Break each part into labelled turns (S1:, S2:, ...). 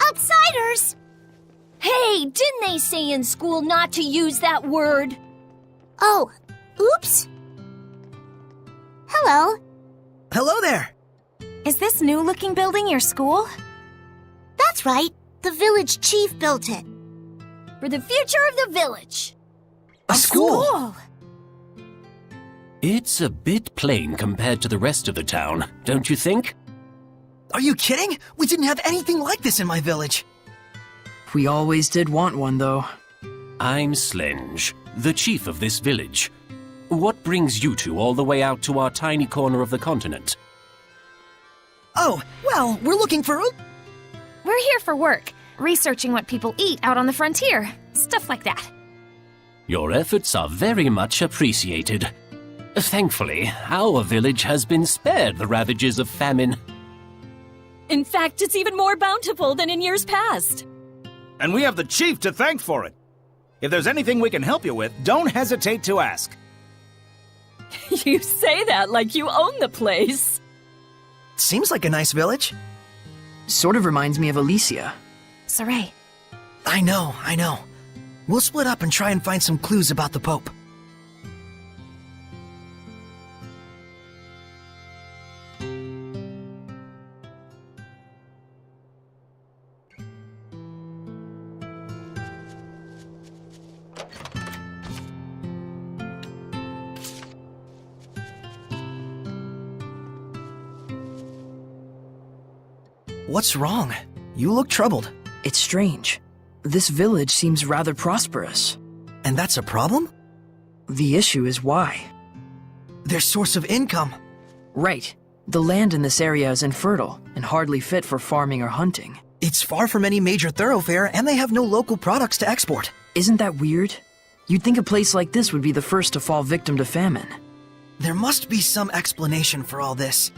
S1: Outsiders!
S2: Hey, didn't they say in school not to use that word?
S1: Oh, oops. Hello.
S3: Hello there!
S4: Is this new-looking building your school?
S1: That's right. The village chief built it.
S2: For the future of the village.
S3: A school!
S5: It's a bit plain compared to the rest of the town, don't you think?
S3: Are you kidding? We didn't have anything like this in my village.
S6: We always did want one, though.
S5: I'm Slenge, the chief of this village. What brings you two all the way out to our tiny corner of the continent?
S3: Oh, well, we're looking for...
S4: We're here for work, researching what people eat out on the frontier. Stuff like that.
S5: Your efforts are very much appreciated. Thankfully, our village has been spared the ravages of famine.
S2: In fact, it's even more bountiful than in years past.
S7: And we have the chief to thank for it. If there's anything we can help you with, don't hesitate to ask.
S2: You say that like you own the place.
S3: Seems like a nice village.
S6: Sort of reminds me of Alicia.
S4: Sorey.
S3: I know. We'll split up and try and find some clues about the Pope. What's wrong? You look troubled.
S6: It's strange. This village seems rather prosperous.
S3: And that's a problem?
S6: The issue is why.
S3: Their source of income.
S6: Right. The land in this area is infertile and hardly fit for farming or hunting.
S3: It's far from any major thoroughfare, and they have no local products to export.
S6: Isn't that weird? You'd think a place like this would be the first to fall victim to famine.
S3: There must be some explanation for all this.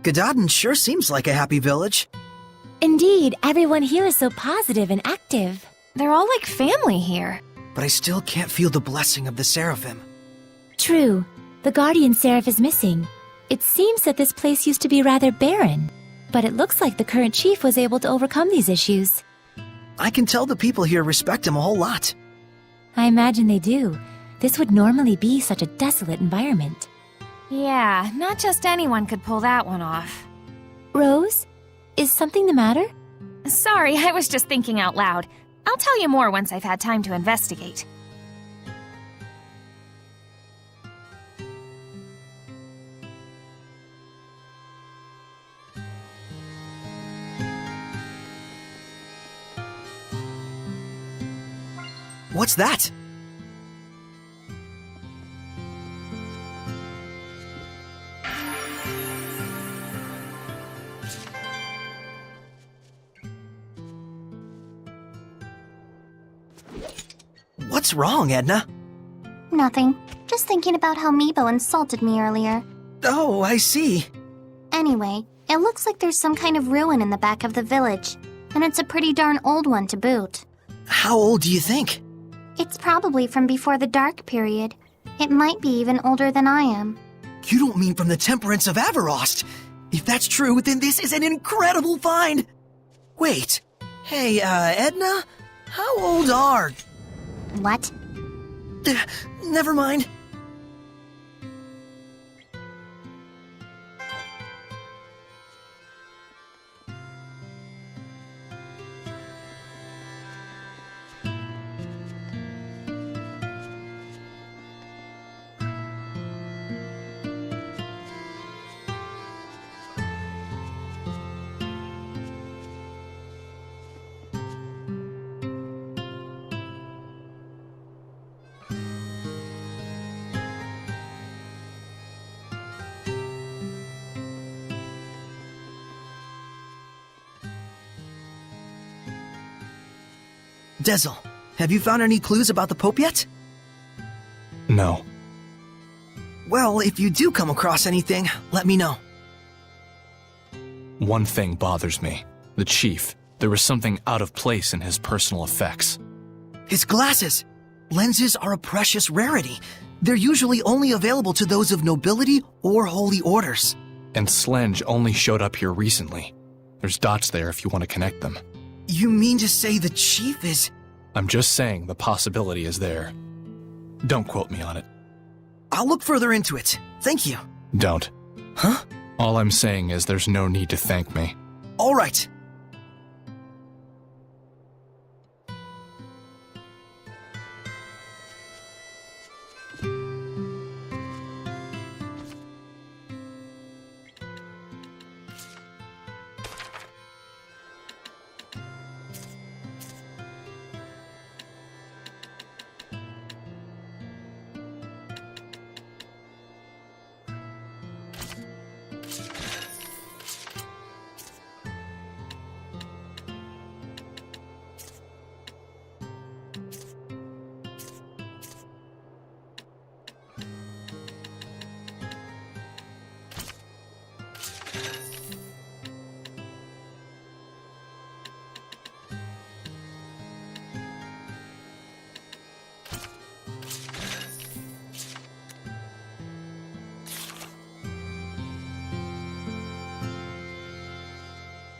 S3: Gododdin sure seems like a happy village.
S1: Indeed, everyone here is so positive and active.
S4: They're all like family here.
S3: But I still can't feel the blessing of the Seraphim.
S1: True. The guardian seraph is missing. It seems that this place used to be rather barren. But it looks like the current chief was able to overcome these issues.
S3: I can tell the people here respect him a whole lot.
S1: I imagine they do. This would normally be such a desolate environment.
S4: Yeah, not just anyone could pull that one off.
S1: Rose? Is something the matter?
S4: Sorry, I was just thinking out loud. I'll tell you more once I've had time to investigate.
S3: What's that? What's wrong, Edna?
S8: Nothing. Just thinking about how Meebo insulted me earlier.
S3: Oh, I see.
S8: Anyway, it looks like there's some kind of ruin in the back of the village, and it's a pretty darn old one to boot.
S3: How old do you think?
S8: It's probably from before the Dark Period. It might be even older than I am.
S3: You don't mean from the Temperance of Avarost? If that's true, then this is an incredible find! Wait. Hey, Edna? How old are...
S8: What?
S3: Never mind. Dezel, have you found any clues about the Pope yet?
S9: No.
S3: Well, if you do come across anything, let me know.
S9: One thing bothers me. The Chief. There was something out of place in his personal effects.
S3: His glasses! Lenses are a precious rarity. They're usually only available to those of nobility or holy orders.
S9: And Slenge only showed up here recently. There's dots there if you want to connect them.
S3: You mean to say the Chief is...
S9: I'm just saying the possibility is there. Don't quote me on it.
S3: I'll look further into it. Thank you.
S9: Don't.
S3: Huh?
S9: All I'm saying is there's no need to thank me.
S3: All right.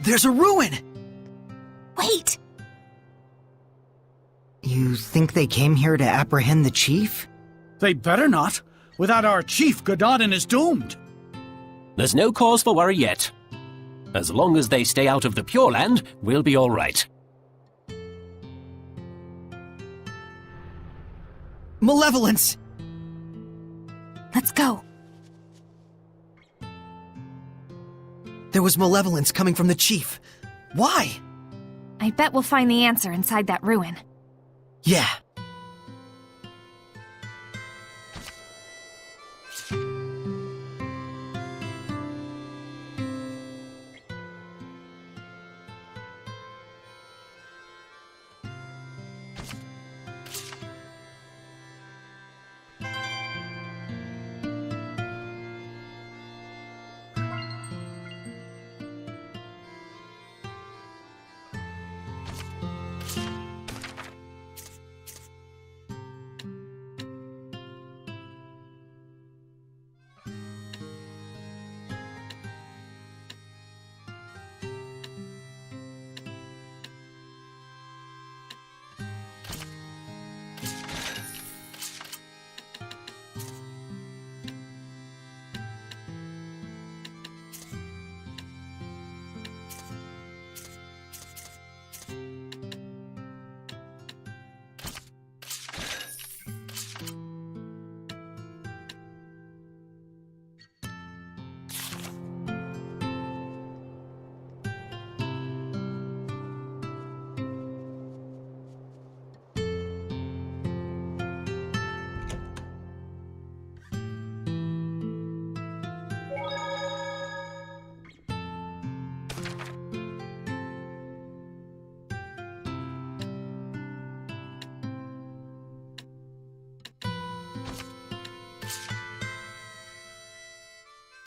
S3: There's a ruin!
S4: Wait!
S10: You think they came here to apprehend the Chief?
S7: They better not. Without our chief, Gododdin is doomed.
S5: There's no cause for worry yet. As long as they stay out of the Pure Land, we'll be all right.
S3: Malevolence!
S4: Let's go.
S3: There was malevolence coming from the Chief. Why?
S4: I bet we'll find the answer inside that ruin.
S3: Yeah.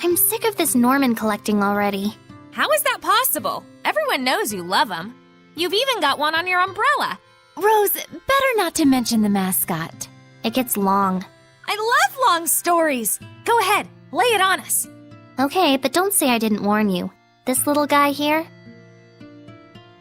S8: I'm sick of this Norman collecting already.
S4: How is that possible? Everyone knows you love him. You've even got one on your umbrella.
S1: Rose, better not to mention the mascot.
S8: It gets long.
S4: I love long stories. Go ahead, lay it on us.
S8: Okay, but don't say I didn't warn you. This little guy here?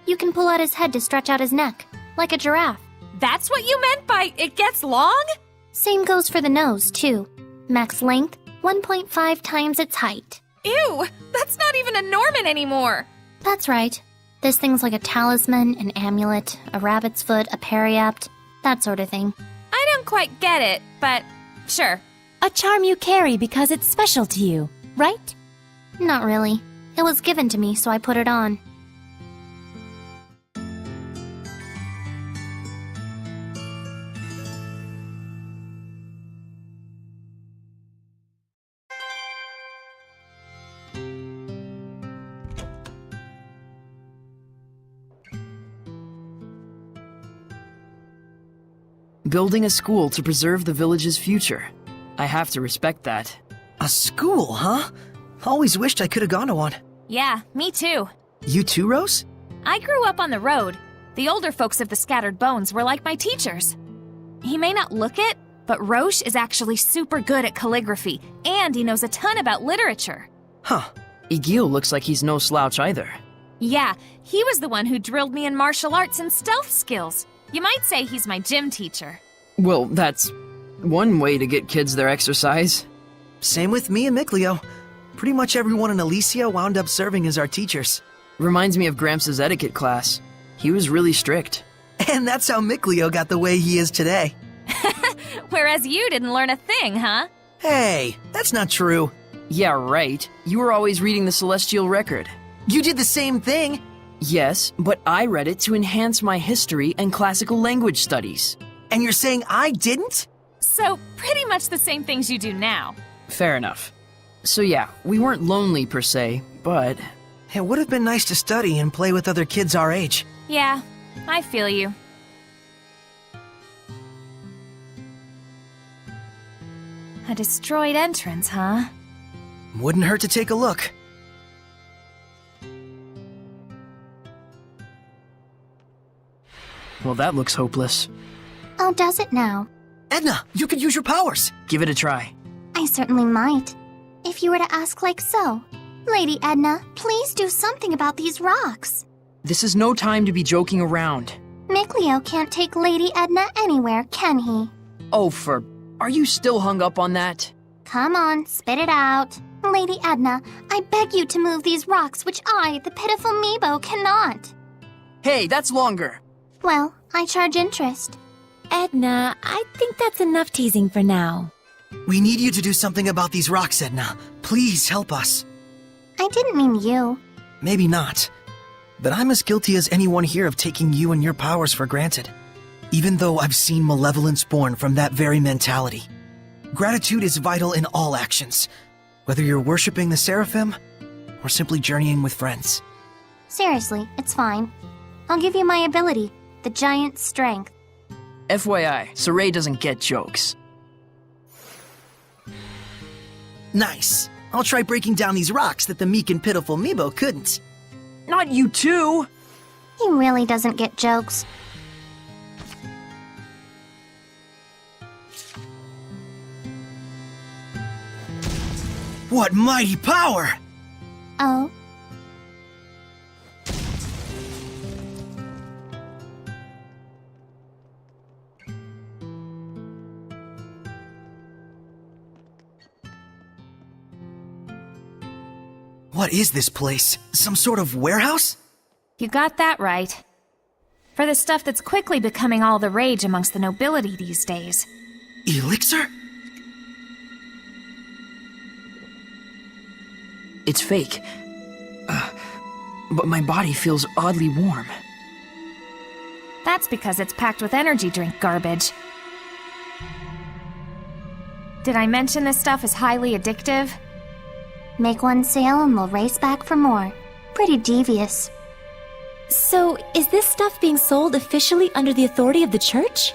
S8: You can pull out his head to stretch out his neck, like a giraffe.
S4: That's what you meant by it gets long?
S8: Same goes for the nose, too. Max length, 1.5 times its height.
S4: Ew, that's not even a Norman anymore.
S8: That's right. This thing's like a talisman, an amulet, a rabbit's foot, a periapt, that sort of thing.
S4: I don't quite get it, but sure.
S1: A charm you carry because it's special to you, right?
S8: Not really. It was given to me, so I put it on.
S6: Building a school to preserve the village's future. I have to respect that.
S3: A school, huh? Always wished I could have gone to one.
S4: Yeah, me too.
S3: You too, Rose?
S4: I grew up on the road. The older folks of the Scattered Bones were like my teachers. He may not look it, but Roche is actually super good at calligraphy, and he knows a ton about literature.
S6: Huh. Igil looks like he's no slouch either.
S4: Yeah, he was the one who drilled me in martial arts and stealth skills. You might say he's my gym teacher.
S6: Well, that's one way to get kids their exercise.
S3: Same with me and Mikleo. Pretty much everyone in Elysia wound up serving as our teachers.
S6: Reminds me of Gramps' etiquette class. He was really strict.
S3: And that's how Mikleo got the way he is today.
S4: Whereas you didn't learn a thing, huh?
S3: Hey, that's not true.
S6: Yeah, right. You were always reading the Celestial Record.
S3: You did the same thing.
S6: Yes, but I read it to enhance my history and classical language studies.
S3: And you're saying I didn't?
S4: So, pretty much the same things you do now.
S6: Fair enough. So yeah, we weren't lonely per se, but...
S3: It would have been nice to study and play with other kids our age.
S4: Yeah, I feel you. A destroyed entrance, huh?
S3: Wouldn't hurt to take a look.
S6: Well, that looks hopeless.
S8: Oh, does it now?
S3: Edna, you could use your powers.
S6: Give it a try.
S8: I certainly might. If you were to ask like so. Lady Edna, please do something about these rocks.
S6: This is no time to be joking around.
S8: Mikleo can't take Lady Edna anywhere, can he?
S6: Oh, are you still hung up on that?
S8: Come on, spit it out. Lady Edna, I beg you to move these rocks which I, the pitiful Meebo, cannot.
S6: Hey, that's longer.
S8: Well, I charge interest.
S1: Edna, I think that's enough teasing for now.
S3: We need you to do something about these rocks, Edna. Please help us.
S8: I didn't mean you.
S3: Maybe not. But I'm as guilty as anyone here of taking you and your powers for granted. Even though I've seen malevolence born from that very mentality. Gratitude is vital in all actions, whether you're worshipping the Seraphim or simply journeying with friends.
S8: Seriously, it's fine. I'll give you my ability, the giant strength.
S6: FYI, Sorey doesn't get jokes.
S3: Nice. I'll try breaking down these rocks that the meek and pitiful Meebo couldn't.
S6: Not you too!
S8: He really doesn't get jokes.
S3: What mighty power!
S8: Oh?
S3: What is this place? Some sort of warehouse?
S4: You got that right. For the stuff that's quickly becoming all the rage amongst the nobility these days.
S3: Elixir?
S6: It's fake. But my body feels oddly warm.
S4: That's because it's packed with energy drink garbage. Did I mention this stuff is highly addictive?
S8: Make one sale and we'll race back for more. Pretty devious.
S1: So, is this stuff being sold officially under the authority of the church?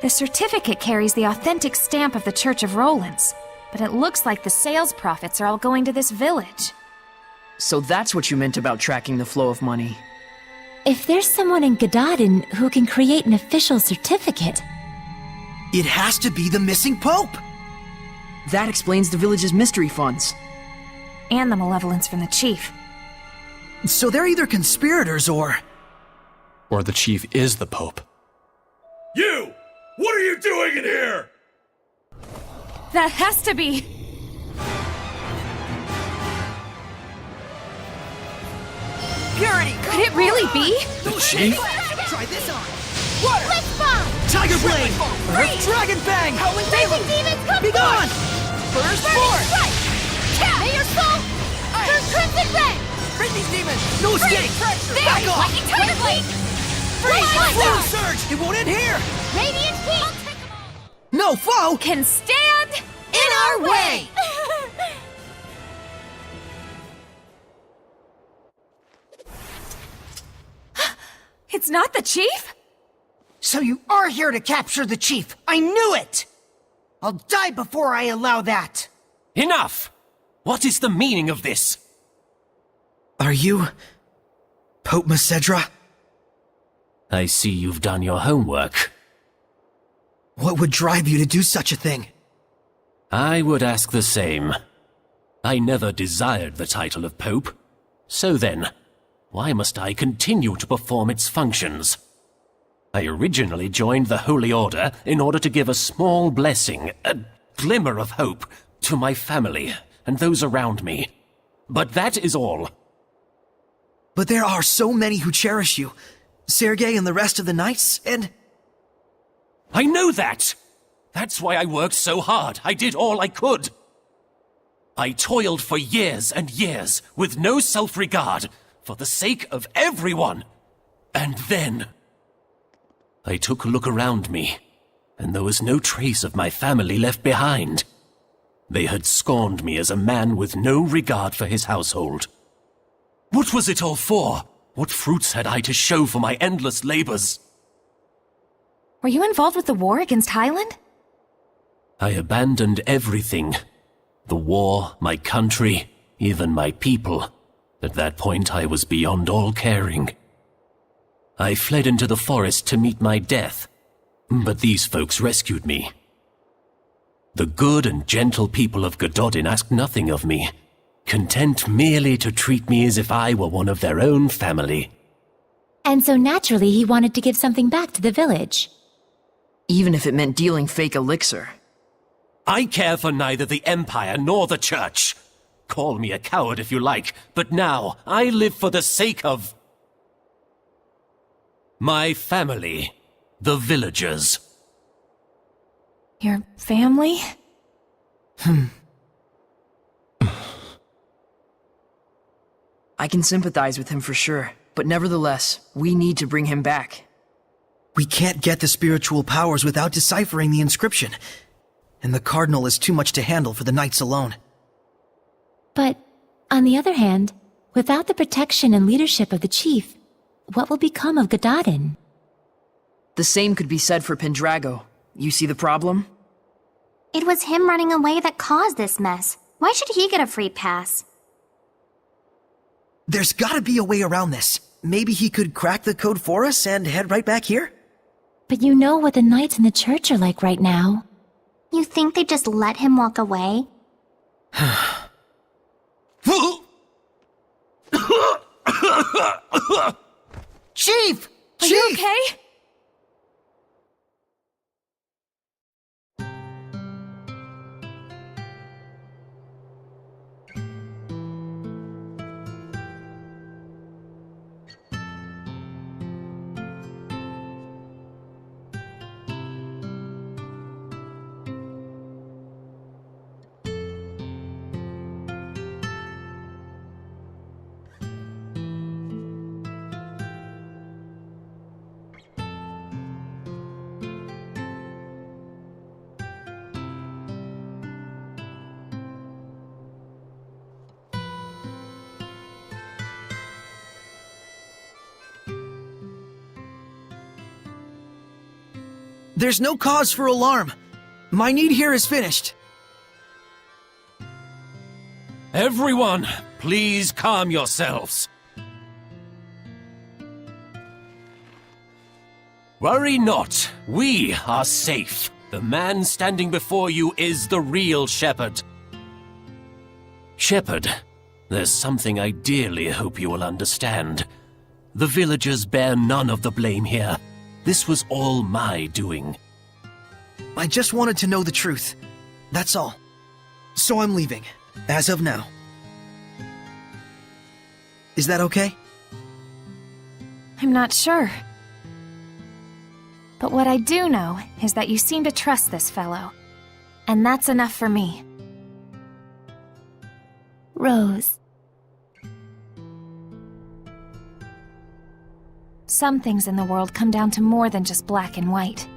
S4: The certificate carries the authentic stamp of the Church of Rollins, but it looks like the sales profits are all going to this village.
S6: So that's what you meant about tracking the flow of money.
S1: If there's someone in Gododdin who can create an official certificate...
S3: It has to be the missing Pope!
S6: That explains the village's mystery funds.
S4: and the malevolence from the chief.
S3: So they're either conspirators or
S9: the chief is the Pope.
S11: You! What are you doing in here?
S4: That has to be...
S2: Purity!
S4: Could it really be?
S9: The chief?
S3: try this on.
S2: Water! Blitz bomb!
S3: Tiger Blade!
S2: Freeze!
S3: Dragon Bang!
S2: Howling Racing demons come
S3: Be gone!
S2: Burst forth! Strike! May your soul turn crimson red!
S3: Rid these demons! No escape!
S2: There!
S3: Back off!
S2: Lightning Tiger Blade! Freeze!
S3: Blue Surge! It won't end here!
S2: Radiant Heat!
S3: No foe
S4: Can stand
S2: In our way!
S4: It's not the chief?
S10: So you are here to capture the chief! I knew it! I'll die before I allow that!
S5: Enough! What is the meaning of this?
S3: Are you Pope Macedra?
S5: I see you've done your homework.
S3: What would drive you to do such a thing?
S5: I would ask the same. I never desired the title of Pope. So then, why must I continue to perform its functions? I originally joined the Holy Order in order to give a small blessing, a glimmer of hope, to my family and those around me. But that is all.
S3: But there are so many who cherish you. Sergei and the rest of the knights, and...
S5: I know that! That's why I worked so hard. I did all I could. I toiled for years and years, with no self-regard, for the sake of everyone. And then... I took a look around me, and there was no trace of my family left behind. They had scorned me as a man with no regard for his household. What was it all for? What fruits had I to show for my endless labors?
S4: Were you involved with the war against Highland?
S5: I abandoned everything. The war, my country, even my people. At that point, I was beyond all caring. I fled into the forest to meet my death, but these folks rescued me. The good and gentle people of Gododdin asked nothing of me, content merely to treat me as if I were one of their own family.
S1: And so naturally he wanted to give something back to the village.
S6: Even if it meant dealing fake elixir.
S5: I care for neither the Empire nor the Church. Call me a coward if you like, but now I live for the sake of... my family, the villagers.
S4: Your family?
S6: I can sympathize with him for sure, but nevertheless, we need to bring him back.
S3: We can't get the spiritual powers without deciphering the inscription. And the Cardinal is too much to handle for the knights alone.
S1: But, on the other hand, without the protection and leadership of the chief, what will become of Gododdin?
S6: The same could be said for Pendrago. You see the problem?
S8: It was him running away that caused this mess. Why should he get a free pass?
S3: There's gotta be a way around this. Maybe he could crack the code for us and head right back here?
S1: But you know what the knights in the church are like right now.
S8: You think they just let him walk away?
S3: Chief!
S4: Are you okay?
S3: There's no cause for alarm. My need here is finished.
S5: Everyone, please calm yourselves. Worry not, we are safe. The man standing before you is the real shepherd. Shepherd, There's something I dearly hope you will understand. The villagers bear none of the blame here. This was all my doing.
S3: I just wanted to know the truth. That's all. So I'm leaving, as of now. Is that okay?
S4: I'm not sure. But what I do know is that you seem to trust this fellow. And that's enough for me.
S1: Rose.
S4: Some things in the world come down to more than just black and white.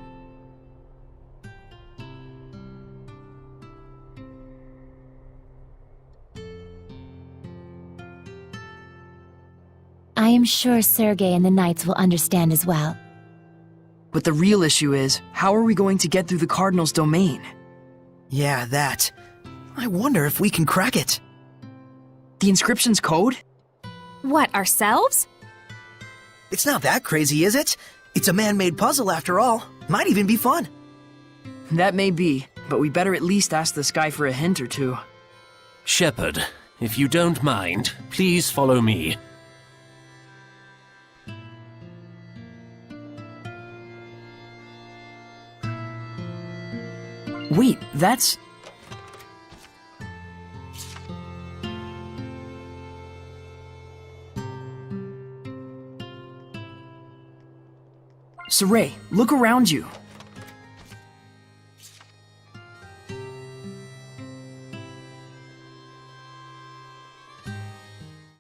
S1: I am sure Sergei and the Knights will understand as well.
S6: But the real issue is, how are we going to get through the Cardinal's domain?
S3: Yeah, that. I wonder if we can crack it.
S6: The inscription's code?
S4: What, ourselves?
S3: It's not that crazy, is it? It's a man-made puzzle after all. Might even be fun.
S6: That may be, but we better at least ask this guy for a hint or two.
S5: Shepard, if you don't mind, please follow me.
S6: Wait, that's... Sorey, look around you.